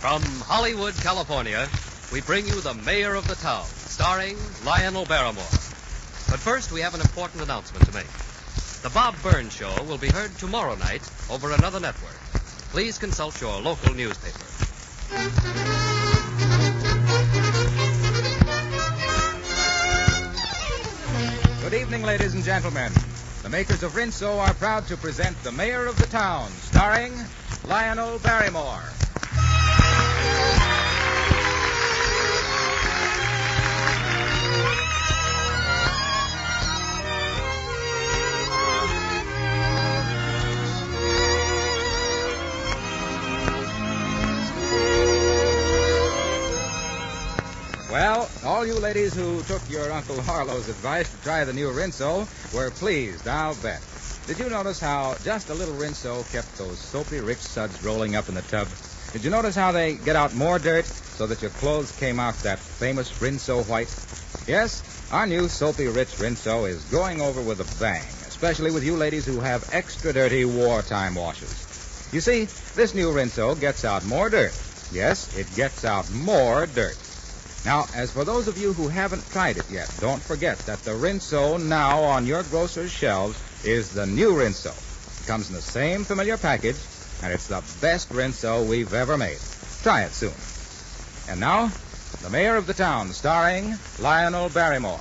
From Hollywood, California, we bring you The Mayor of the Town, starring Lionel Barrymore. But first, we have an important announcement to make. The Bob Burns Show will be heard tomorrow night over another network. Please consult your local newspaper. Good evening, ladies and gentlemen. The makers of Rinso are proud to present The Mayor of the Town, starring Lionel Barrymore. Well, all you ladies who took your Uncle Harlow's advice to try the new Rinso were pleased, I'll bet. Did you notice how just a little Rinso kept those soapy rich suds rolling up in the tub? Did you notice how they get out more dirt so that your clothes came out that famous Rinso white? Yes, our new soapy rich Rinso is going over with a bang, especially with you ladies who have extra dirty wartime washes. You see, this new Rinso gets out more dirt. Yes, it gets out more dirt. Now, as for those of you who haven't tried it yet, don't forget that the Rinso now on your grocer's shelves is the new Rinso. It comes in the same familiar package, and it's the best Rinso we've ever made. Try it soon. And now, The Mayor of the Town, starring Lionel Barrymore.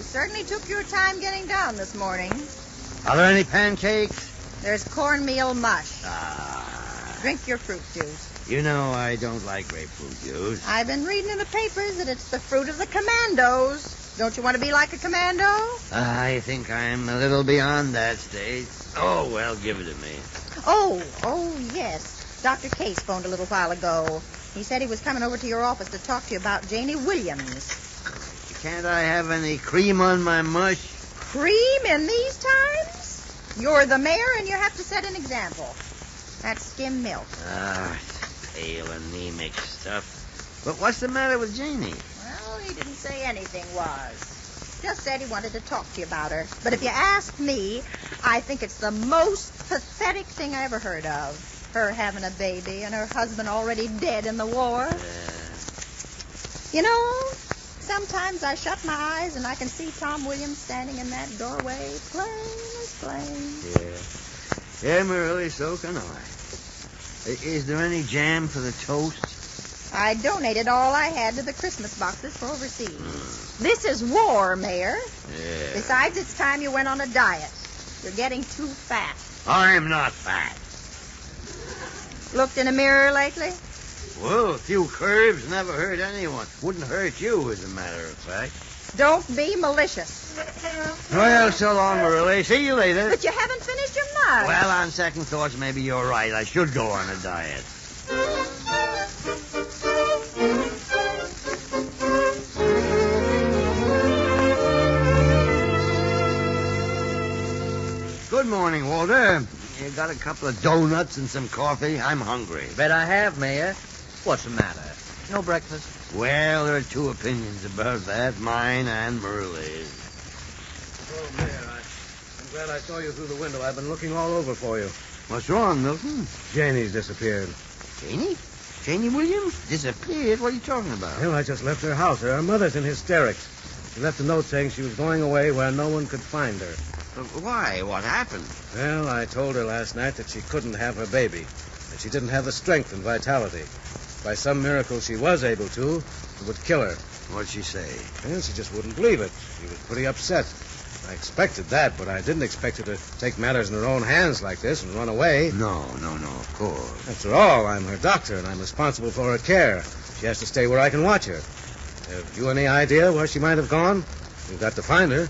Certainly took your time getting down this morning. Are there any pancakes? There's cornmeal mush. Drink your fruit juice. You know I don't like grapefruit juice. I've been reading in the papers that it's the fruit of the commandos. Don't you want to be like a commando? I think I'm a little beyond that stage. Oh, well, give it to me. Oh, yes. Dr. Case phoned a little while ago. He said he was coming over to your office to talk to you about Janie Williams. Can't I have any cream on my mush? Cream in these times? You're the mayor and you have to set an example. That's skim milk. Pale, anemic stuff. But what's the matter with Janie? Well, he didn't say anything was. Just said he wanted to talk to you about her. But if you ask me, I think it's the most pathetic thing I ever heard of. Her having a baby and her husband already dead in the war. You know, sometimes I shut my eyes and I can see Tom Williams standing in that doorway, plain as plain. Yeah, Marily, so can I. Is there any jam for the toast? I donated all I had to the Christmas boxes for overseas. This is war, Mayor. Yeah. Besides, it's time you went on a diet. You're getting too fat. I'm not fat. Looked in a mirror lately? Well, a few curves never hurt anyone. Wouldn't hurt you, as a matter of fact. Don't be malicious. Well, so long, Marily. See you later. But you haven't finished your mush. Well, on second thoughts, maybe you're right. I should go on a diet. Good morning, Walter. You got a couple of donuts and some coffee? I'm hungry. Bet I have, Mayor. What's the matter? No breakfast? Well, there are two opinions about that, mine and Marily's. Oh, Mayor, I'm glad I saw you through the window. I've been looking all over for you. What's wrong, Milton? Janie's disappeared. Janie? Janie Williams? Disappeared? What are you talking about? Well, I just left her house. Her mother's in hysterics. She left a note saying she was going away where no one could find her. Why? What happened? Well, I told her last night that she couldn't have her baby, that she didn't have the strength and vitality. By some miracle she was able to, it would kill her. What'd she say? Well, she just wouldn't believe it. She was pretty upset. I expected that, but I didn't expect her to take matters in her own hands like this and run away. No, of course. After all, I'm her doctor, and I'm responsible for her care. She has to stay where I can watch her. Have you any idea where she might have gone? We've got to find her.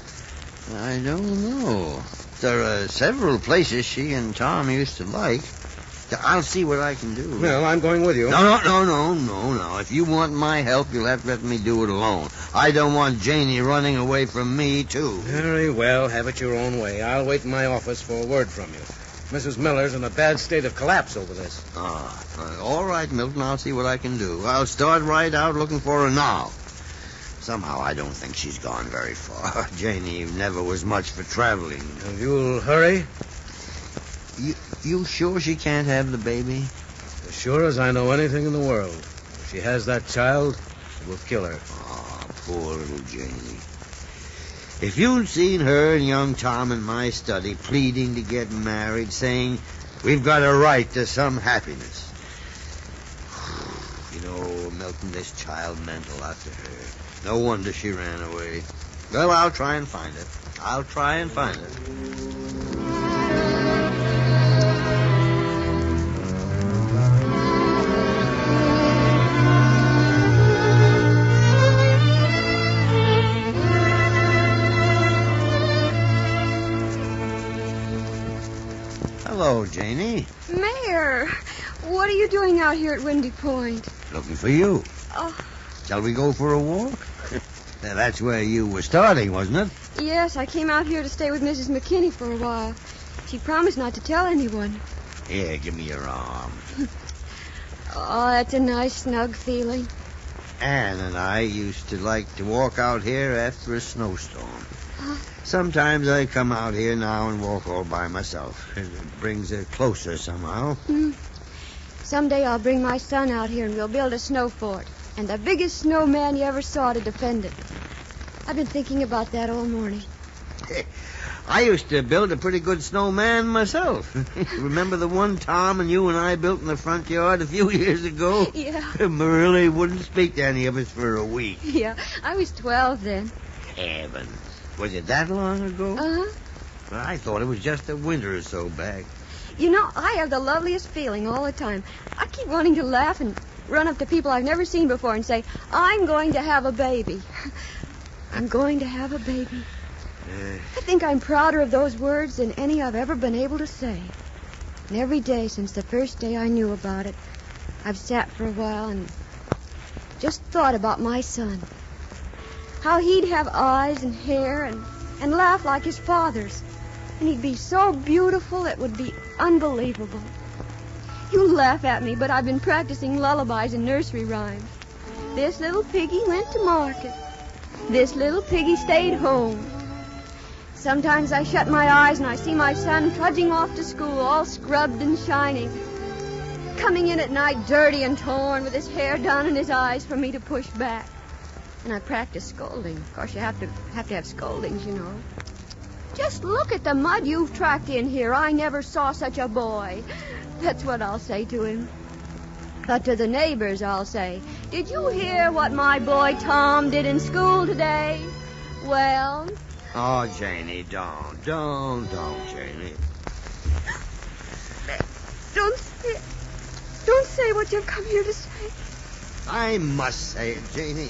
I don't know. There are several places she and Tom used to like. I'll see what I can do. Well, I'm going with you. No. If you want my help, you'll have to let me do it alone. I don't want Janie running away from me, too. Very well. Have it your own way. I'll wait in my office for a word from you. Mrs. Miller's in a bad state of collapse over this. All right, Milton, I'll see what I can do. I'll start right out looking for her now. Somehow I don't think she's gone very far. Janie never was much for traveling. If you'll hurry. You sure she can't have the baby? As sure as I know anything in the world. If she has that child, it will kill her. Oh, poor little Janie. If you'd seen her and young Tom in my study pleading to get married, saying we've got a right to some happiness. You know, Milton, this child meant a lot to her. No wonder she ran away. Well, I'll try and find her. Hello, Janie. Mayor, what are you doing out here at Windy Point? Looking for you. Oh, Shall we go for a walk? That's where you were starting, wasn't it? yes, I came out here to stay with Mrs. McKinney for a while. She promised not to tell anyone. Here, give me your arm. Oh, that's a nice, snug feeling. Ann and I used to like to walk out here after a snowstorm. Huh? Sometimes I come out here now and walk all by myself. It brings it closer somehow. Someday I'll bring my son out here and we'll build a snow fort. And the biggest snowman you ever saw to defend it. I've been thinking about that all morning. I used to build a pretty good snowman myself. Remember the one Tom and you and I built in the front yard a few years ago? Yeah. Marilla wouldn't speak to any of us for a week. Yeah, I was 12 then. Heavens. Was it that long ago? Uh-huh. Well, I thought it was just a winter or so back. You know, I have the loveliest feeling all the time. I keep wanting to laugh and run up to people I've never seen before and say, I'm going to have a baby. I'm going to have a baby. I think I'm prouder of those words than any I've ever been able to say. And every day since the first day I knew about it, I've sat for a while and just thought about my son. How he'd have eyes and hair and laugh like his father's. And he'd be so beautiful it would be unbelievable. You laugh at me, but I've been practicing lullabies and nursery rhymes. This little piggy went to market. This little piggy stayed home. Sometimes I shut my eyes and I see my son trudging off to school, all scrubbed and shining. Coming in at night dirty and torn with his hair down in his eyes for me to push back. And I practice scolding. Of course, you have to have scoldings, you know. Just look at the mud you've tracked in here. I never saw such a boy. That's what I'll say to him. But to the neighbors, I'll say, did you hear what my boy Tom did in school today? Well... Oh, Janie, don't, Janie. Don't say what you've come here to say. I must say it, Janie.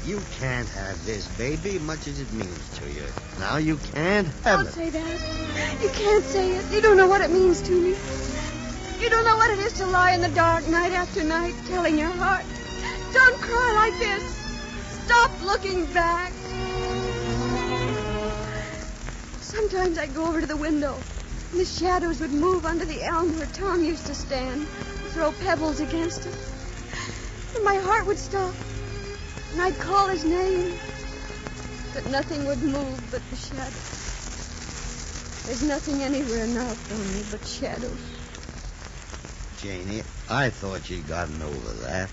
You can't have this baby, much as it means to you. Now you can't have Don't it. say that. You can't say it. You don't know what it means to me. You don't know what it is to lie in the dark night after night, telling your heart, don't cry like this. Stop looking back. Sometimes I'd go over to the window, and the shadows would move under the elm where Tom used to stand, throw pebbles against it. And my heart would stop, and I'd call his name, but nothing would move but the shadows. There's nothing anywhere now for me but shadows. Janie, I thought you'd gotten over that.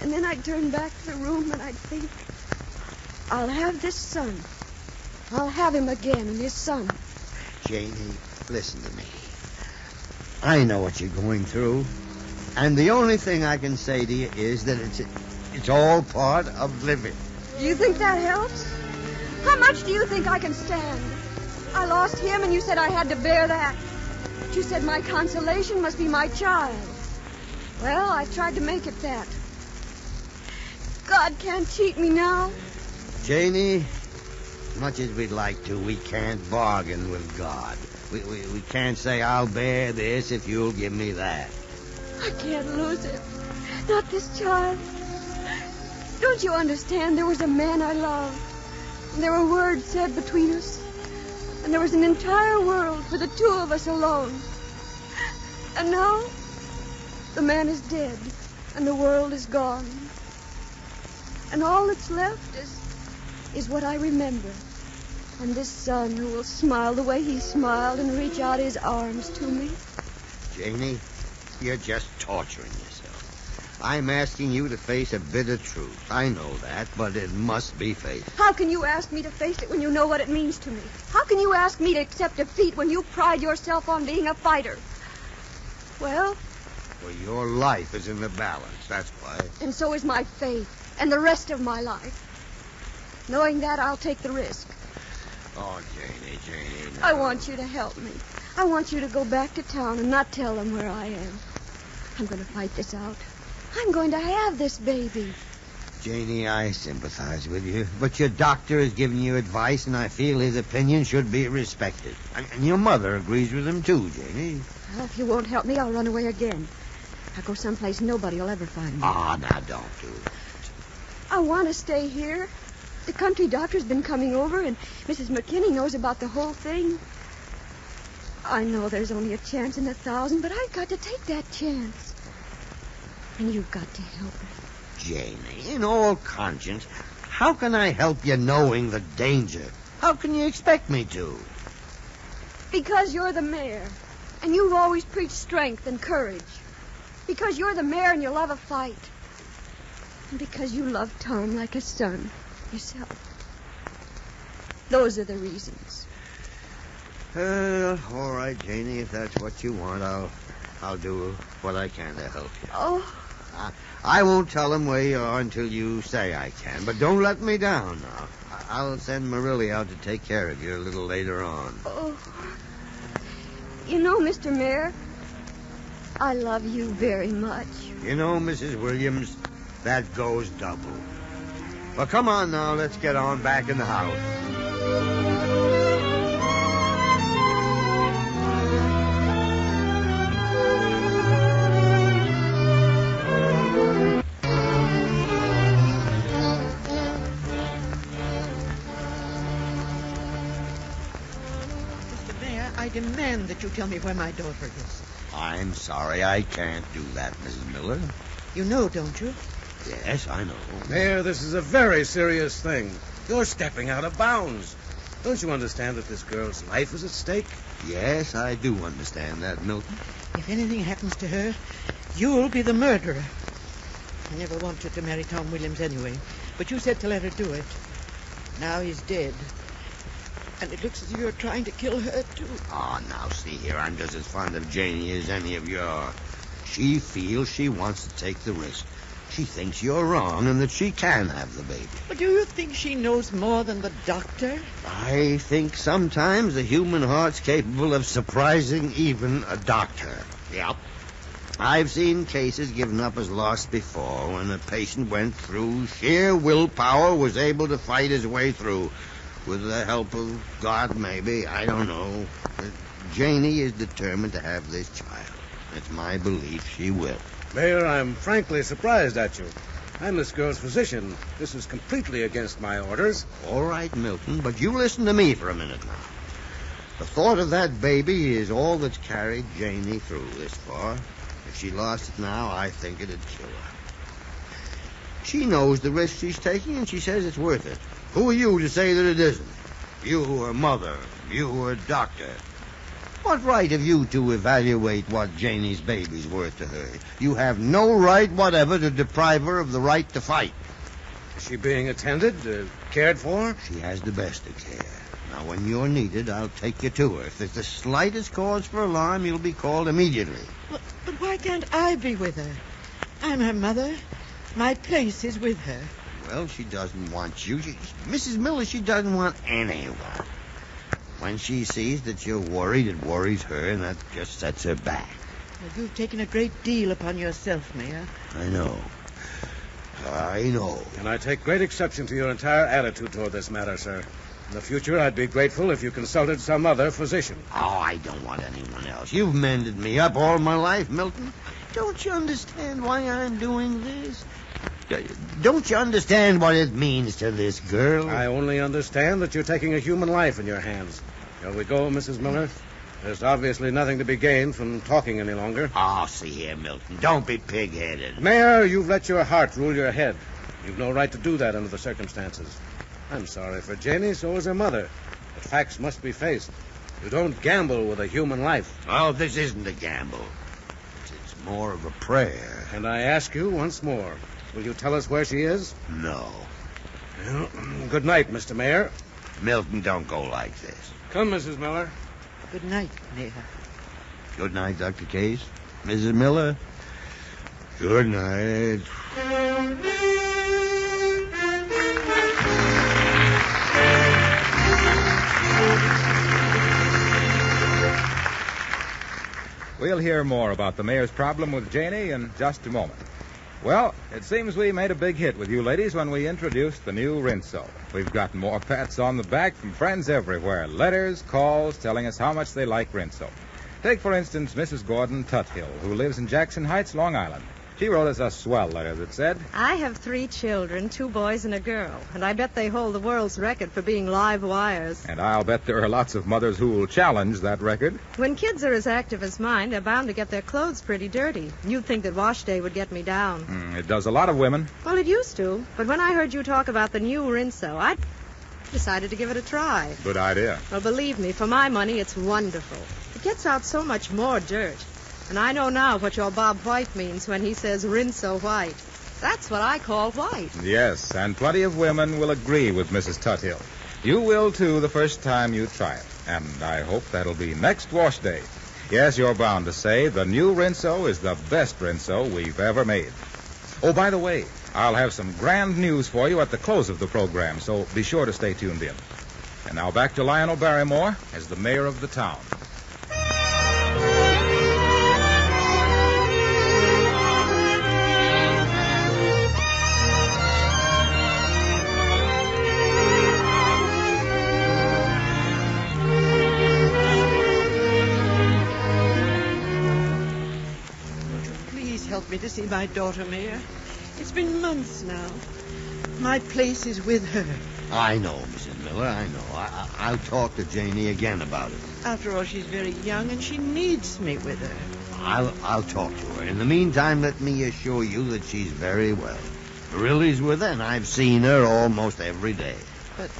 And then I'd turn back to the room and I'd think, I'll have this son. I'll have him again, and his son. Janie, listen to me. I know what you're going through. And the only thing I can say to you is that it's all part of living. Do you think that helps? How much do you think I can stand? I lost him, and you said I had to bear that. But you said my consolation must be my child. Well, I tried to make it that. God can't cheat me now. Janie, much as we'd like to, we can't bargain with God. We can't say, I'll bear this if you'll give me that. I can't lose him. Not this child. Don't you understand? There was a man I loved. And there were words said between us. And there was an entire world for the two of us alone. And now, the man is dead, and the world is gone. And all that's left is what I remember. And this son who will smile the way he smiled and reach out his arms to me. Janie, you're just torturing yourself. I'm asking you to face a bitter truth. I know that, but it must be faced. How can you ask me to face it when you know what it means to me? How can you ask me to accept defeat when you pride yourself on being a fighter? Well, Your life is in the balance, that's why. And so is my faith and the rest of my life. Knowing that, I'll take the risk. Oh, Janie. No. I want you to help me. I want you to go back to town and not tell them where I am. I'm going to fight this out. I'm going to have this baby. Janie, I sympathize with you, but your doctor has given you advice, and I feel his opinion should be respected. And your mother agrees with him, too, Janie. Well, if you won't help me, I'll run away again. I'll go someplace nobody will ever find me. Ah, now, don't do that. I want to stay here. The country doctor's been coming over, and Mrs. McKinney knows about the whole thing. I know there's only a chance in 1,000, but I've got to take that chance. And you've got to help me. Janie, in all conscience, how can I help you knowing the danger? How can you expect me to? Because you're the mayor, and you've always preached strength and courage. Because you're the mayor and you love a fight. And because you love Tom like a son yourself. Those are the reasons. All right, Janie, if that's what you want, I'll do what I can to help you. Oh, I won't tell them where you are until you say I can, but don't let me down now. I'll send Marilla out to take care of you a little later on. oh. You know, Mr. Mayor, I love you very much. You know, Mrs. Williams, that goes double. Well, come on now, let's get on back in the house. I demand that you tell me where my daughter is. I'm sorry, I can't do that, Mrs. Miller. You know, don't you? Yes, I know. Mayor, this is a very serious thing. You're stepping out of bounds. Don't you understand that this girl's life is at stake? Yes, I do understand that, Milton. If anything happens to her, you'll be the murderer. I never wanted to marry Tom Williams anyway, but you said to let her do it. Now he's dead. And it looks as if you're trying to kill her, too. Oh, now, see here, I'm just as fond of Janie as any of you are. She feels she wants to take the risk. She thinks you're wrong and that she can have the baby. But do you think she knows more than the doctor? I think sometimes the human heart's capable of surprising even a doctor. Yep. I've seen cases given up as lost before when a patient went through sheer willpower, was able to fight his way through. With the help of God, maybe. I don't know. But Janie is determined to have this child. It's my belief she will. Mayor, I'm frankly surprised at you. I'm this girl's physician. This is completely against my orders. All right, Milton, but you listen to me for a minute now. The thought of that baby is all that's carried Janie through this far. If she lost it now, I think it'd kill her. She knows the risk she's taking, and she says it's worth it. Who are you to say that it isn't? You who are mother, you who are doctor. What right have you to evaluate what Janie's baby's worth to her? You have no right whatever to deprive her of the right to fight. Is she being attended, cared for? She has the best of care. Now, when you're needed, I'll take you to her. If there's the slightest cause for alarm, you'll be called immediately. But why can't I be with her? I'm her mother. My place is with her. Well, she doesn't want you. Mrs. Miller, she doesn't want anyone. When she sees that you're worried, it worries her, and that just sets her back. Well, you've taken a great deal upon yourself, Mayor. I know. And I take great exception to your entire attitude toward this matter, sir. In the future, I'd be grateful if you consulted some other physician. Oh, I don't want anyone else. You've mended me up all my life, Milton. Don't you understand why I'm doing this? Don't you understand what it means to this girl? I only understand that you're taking a human life in your hands. Shall we go, Mrs. Miller? There's obviously nothing to be gained from talking any longer. Oh, see here, Milton. Don't be pig-headed. Mayor, you've let your heart rule your head. You've no right to do that under the circumstances. I'm sorry for Janie, so is her mother. But facts must be faced. You don't gamble with a human life. Oh, this isn't a gamble. It's more of a prayer. And I ask you once more, will you tell us where she is? No. Well, good night, Mr. Mayor. Milton, don't go like this. Come, Mrs. Miller. Good night, Mayor. Good night, Dr. Case. Mrs. Miller. Good night. We'll hear more about the mayor's problem with Janie in just a moment. Well, it seems we made a big hit with you ladies when we introduced the new Rinso. We've gotten more pats on the back from friends everywhere. Letters, calls, telling us how much they like Rinso. Take, for instance, Mrs. Gordon Tuthill, who lives in Jackson Heights, Long Island. She wrote us a swell letter that said, I have 3 children, 2 boys and a girl, and I bet they hold the world's record for being live wires. and I'll bet there are lots of mothers who will challenge that record. When kids are as active as mine, they're bound to get their clothes pretty dirty. You'd think that wash day would get me down. It does a lot of women. Well, it used to, but when I heard you talk about the new Rinso, I decided to give it a try. Good idea. Well, believe me, for my money, it's wonderful. It gets out so much more dirt. And I know now what your Bob White means when he says Rinso white. That's what I call white. Yes, and plenty of women will agree with Mrs. Tuthill. You will, too, the first time you try it. And I hope that'll be next wash day. Yes, you're bound to say the new Rinso is the best Rinso we've ever made. Oh, by the way, I'll have some grand news for you at the close of the program, so be sure to stay tuned in. And now back to Lionel Barrymore as the mayor of the town. Help me to see my daughter, Mayor. It's been months now. My place is with her. I know, Mrs. Miller, I know. I'll talk to Janie again about it. After all, she's very young, and she needs me with her. I'll talk to her. In the meantime, let me assure you that she's very well. Marilli's with her, and I've seen her almost every day. But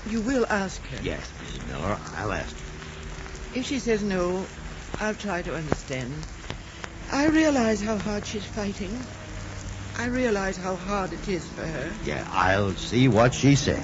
you will ask her? Yes, Mrs. Miller, I'll ask her. If she says no, I'll try to understand. I realize how hard she's fighting. I realize how hard it is for her. Yeah, I'll see what she says.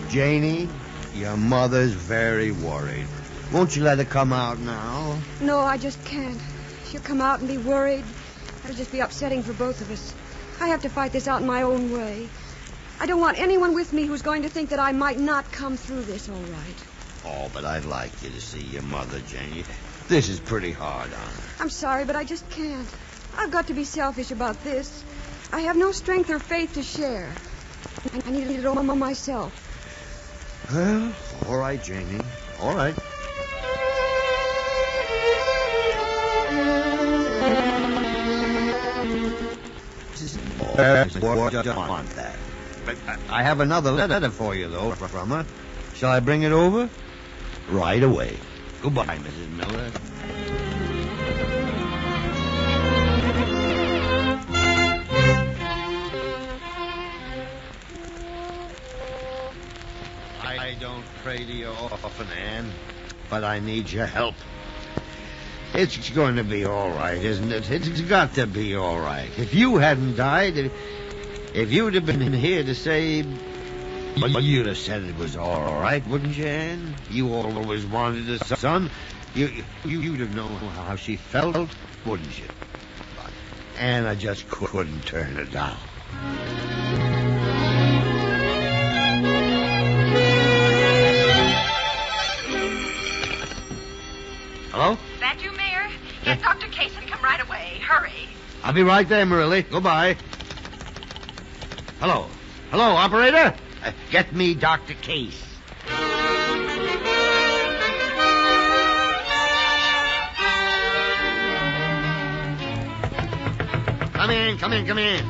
Janie, your mother's very worried. Won't you let her come out now? No, I just can't. She'll come out and be worried. That'll just be upsetting for both of us. I have to fight this out in my own way. I don't want anyone with me who's going to think that I might not come through this all right. Oh, but I'd like you to see your mother, Janie. This is pretty hard on her. I'm sorry, but I just can't. I've got to be selfish about this. I have no strength or faith to share. I need it all myself. Well, all right, Janie. All right. I want that. But I have another letter for you, though, from her. Shall I bring it over? Right away. Goodbye, Mrs. Miller. I don't pray to you often, Anne, but I need your help. It's going to be all right, isn't it? It's got to be all right. If you hadn't died, if you'd have been here to say, you'd have said it was all right, wouldn't you, Anne? You always wanted a son. You'd have known how she felt, wouldn't you? But Anne, I just couldn't turn her down. Hello? That you, Mayor? Get Dr. Case and come right away. Hurry. I'll be right there, Marilli. Goodbye. Hello. Hello, operator. Get me Dr. Case. Come in.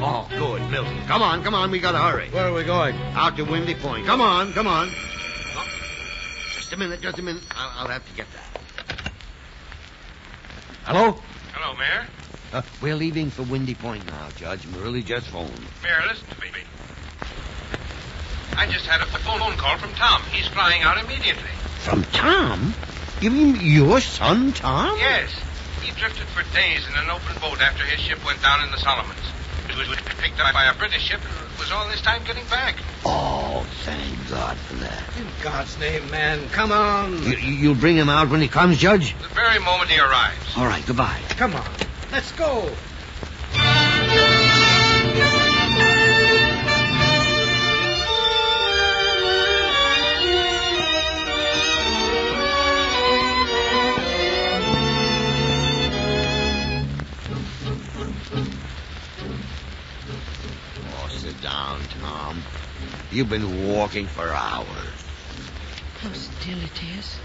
Oh, good, Milton. Come on, we gotta hurry. Where are we going? Out to Windy Point. Come on. Oh, just a minute. I'll have to get that. Hello? Hello, Mayor. We're leaving for Windy Point now, Judge. Merle just phoned. Mayor, listen to me. I just had a phone call from Tom. He's flying out immediately. From Tom? You mean your son, Tom? Yes. He drifted for days in an open boat after his ship went down in the Solomons. It was picked up by a British ship and was all this time getting back. Oh, thank God for that. In God's name, man, come on. You'll bring him out when he comes, Judge? The very moment he arrives. All right, goodbye. Come on. Let's go. Sit down, Tom. You've been walking for hours. How still it is.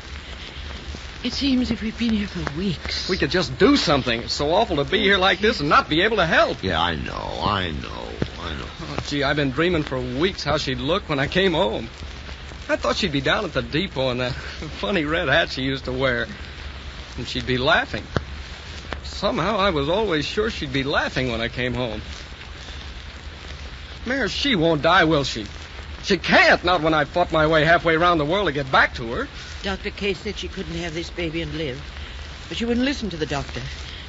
It seems as if we've been here for weeks. We could just do something. It's so awful to be here like this and not be able to help. Yeah, I know. Oh, gee, I've been dreaming for weeks how she'd look when I came home. I thought she'd be down at the depot in that funny red hat she used to wear. And she'd be laughing. Somehow I was always sure she'd be laughing when I came home. Mayor, she won't die, will she? She can't, not when I fought my way halfway around the world to get back to her. Dr. Case said she couldn't have this baby and live. But she wouldn't listen to the doctor.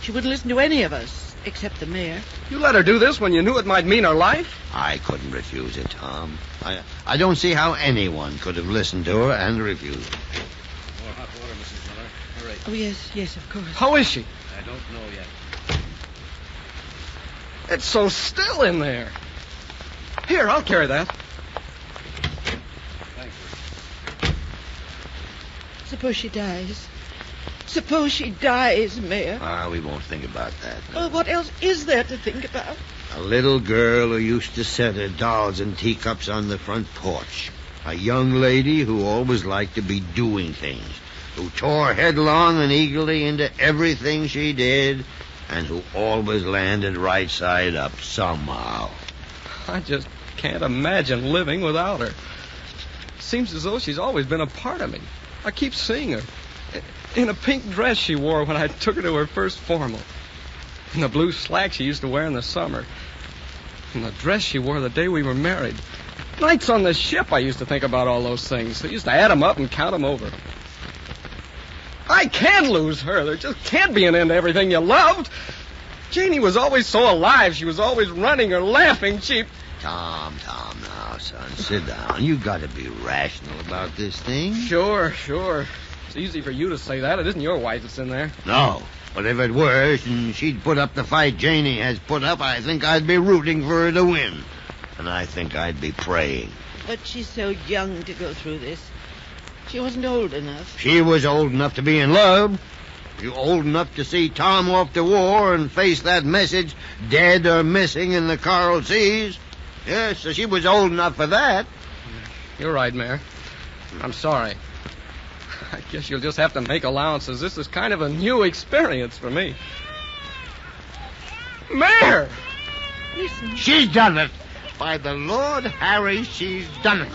She wouldn't listen to any of us, except the mayor. You let her do this when you knew it might mean her life? I couldn't refuse it, Tom. I don't see how anyone could have listened to her and refused it. More hot water, Mrs. Miller. Hurry. Oh, yes, of course. How is she? I don't know yet. It's so still in there. Here, I'll carry that. Thank you. Suppose she dies, Mayor. We won't think about that. Oh, what else is there to think about? A little girl who used to set her dolls and teacups on the front porch. A young lady who always liked to be doing things. Who tore headlong and eagerly into everything she did. And who always landed right side up somehow. I just can't imagine living without her. Seems as though she's always been a part of me. I keep seeing her. In a pink dress she wore when I took her to her first formal. In the blue slacks she used to wear in the summer. In the dress she wore the day we were married. Nights on the ship I used to think about all those things. I used to add them up and count them over. I can't lose her. There just can't be an end to everything you loved. Janie was always so alive. She was always running or laughing. Tom, now, son, sit down. You got to be rational about this thing. Sure. It's easy for you to say that. It isn't your wife that's in there. No, but if it were, and she'd put up the fight Janie has put up, I think I'd be rooting for her to win. And I think I'd be praying. But she's so young to go through this. She wasn't old enough. She was old enough to be in love. You old enough to see Tom off to war and face that message, dead or missing in the coral seas? Yes, so she was old enough for that. You're right, Mayor. I'm sorry. I guess you'll just have to make allowances. This is kind of a new experience for me. Mayor! Listen. She's done it. By the Lord Harry, she's done it.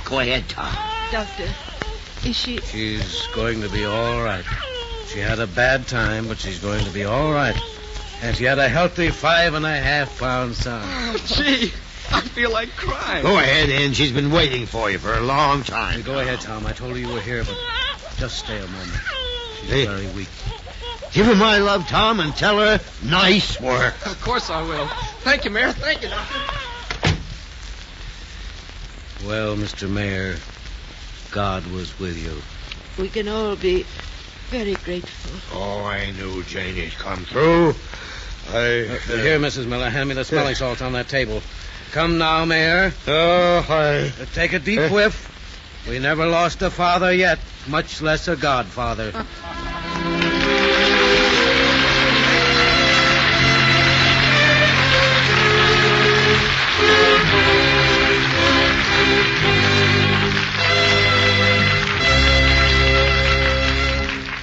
Go ahead, Tom. Doctor, is she... She's going to be all right. She had a bad time, but she's going to be all right. And she had a healthy 5.5-pound son. Oh, gee, I feel like crying. Go ahead, Ann. She's been waiting for you for a long time. Go ahead, Tom. I told her you were here, but just stay a moment. She's Hey. very weak. Give her my love, Tom, and tell her nice work. Of course I will. Thank you, Mayor. Thank you, Doctor. Well, Mr. Mayor, God was with you. We can all be very grateful. Oh, I knew Janie'd come through. Here, Mrs. Miller, hand me the smelling salts on that table. Come now, Mayor. Take a deep whiff. We never lost a father yet, much less a godfather.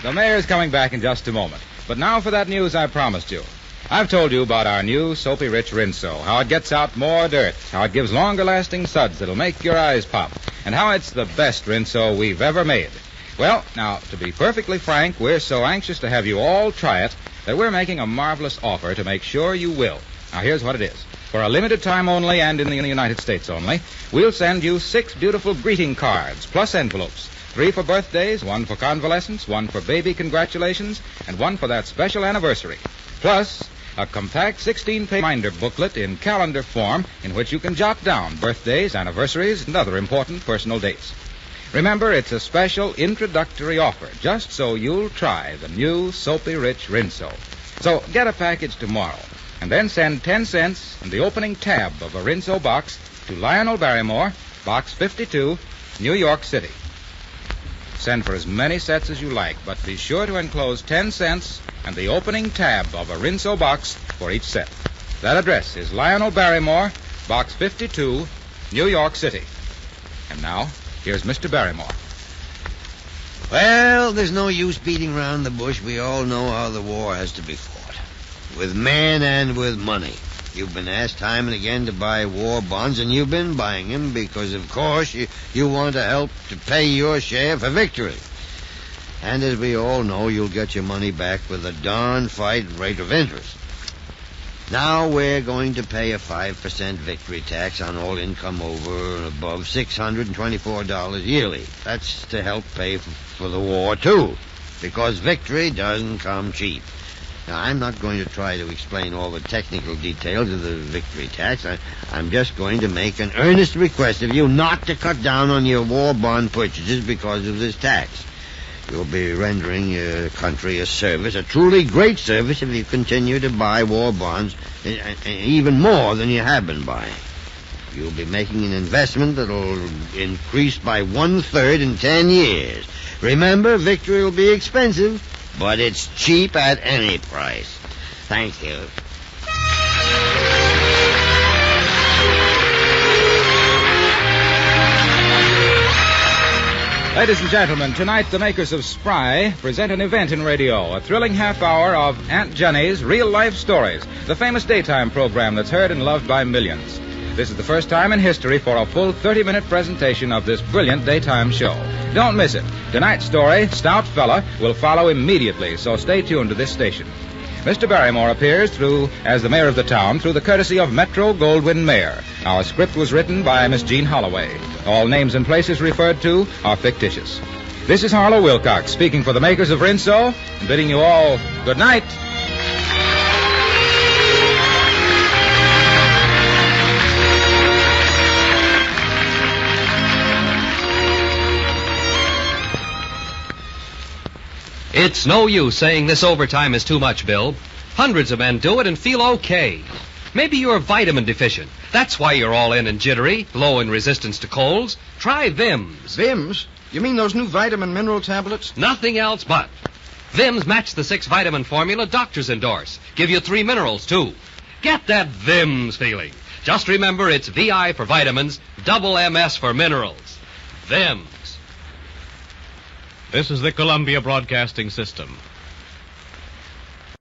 The mayor's coming back in just a moment. But now for that news I promised you. I've told you about our new Soapy Rich Rinso, how it gets out more dirt, how it gives longer-lasting suds that'll make your eyes pop, and how it's the best Rinso we've ever made. Well, now, to be perfectly frank, we're so anxious to have you all try it that we're making a marvelous offer to make sure you will. Now, here's what it is. For a limited time only and in the United States only, we'll send you 6 beautiful greeting cards plus envelopes. 3 for birthdays, 1 for convalescence, 1 for baby congratulations, and 1 for that special anniversary. Plus, a compact 16-page reminder booklet in calendar form in which you can jot down birthdays, anniversaries, and other important personal dates. Remember, it's a special introductory offer, just so you'll try the new Soapy Rich Rinso. So get a package tomorrow, and then send 10 cents and the opening tab of a Rinso box to Lionel Barrymore, Box 52, New York City. Send for as many sets as you like, but be sure to enclose 10 cents and the opening tab of a Rinso box for each set. That address is Lionel Barrymore, Box 52, New York City. And now, here's Mr. Barrymore. Well, there's no use beating around the bush. We all know how the war has to be fought. With men and with money. You've been asked time and again to buy war bonds, and you've been buying them because, of course, you want to help to pay your share for victory. And as we all know, you'll get your money back with a darn fine rate of interest. Now we're going to pay a 5% victory tax on all income over and above $624 yearly. That's to help pay for the war, too, because victory doesn't come cheap. Now, I'm not going to try to explain all the technical details of the victory tax. I'm just going to make an earnest request of you not to cut down on your war bond purchases because of this tax. You'll be rendering your country a service, a truly great service, if you continue to buy war bonds, even more than you have been buying. You'll be making an investment that'll increase by 1/3 in 10 years. Remember, victory will be expensive, but it's cheap at any price. Thank you. Ladies and gentlemen, tonight the makers of Spry present an event in radio, a thrilling half hour of Aunt Jenny's real-life stories, the famous daytime program that's heard and loved by millions. This is the first time in history for a full 30-minute presentation of this brilliant daytime show. Don't miss it. Tonight's story, Stout Fella, will follow immediately, so stay tuned to this station. Mr. Barrymore appears as the mayor of the town through the courtesy of Metro Goldwyn Mayer. Our script was written by Miss Jean Holloway. All names and places referred to are fictitious. This is Harlow Wilcox speaking for the makers of Rinso and bidding you all good night. It's no use saying this overtime is too much, Bill. Hundreds of men do it and feel okay. Maybe you're vitamin deficient. That's why you're all in and jittery, low in resistance to colds. Try Vims. Vims? You mean those new vitamin mineral tablets? Nothing else but. Vims match the 6-vitamin formula doctors endorse. Give you 3 minerals, too. Get that Vims feeling. Just remember it's VI for vitamins, double MS for minerals. Vims. This is the Columbia Broadcasting System.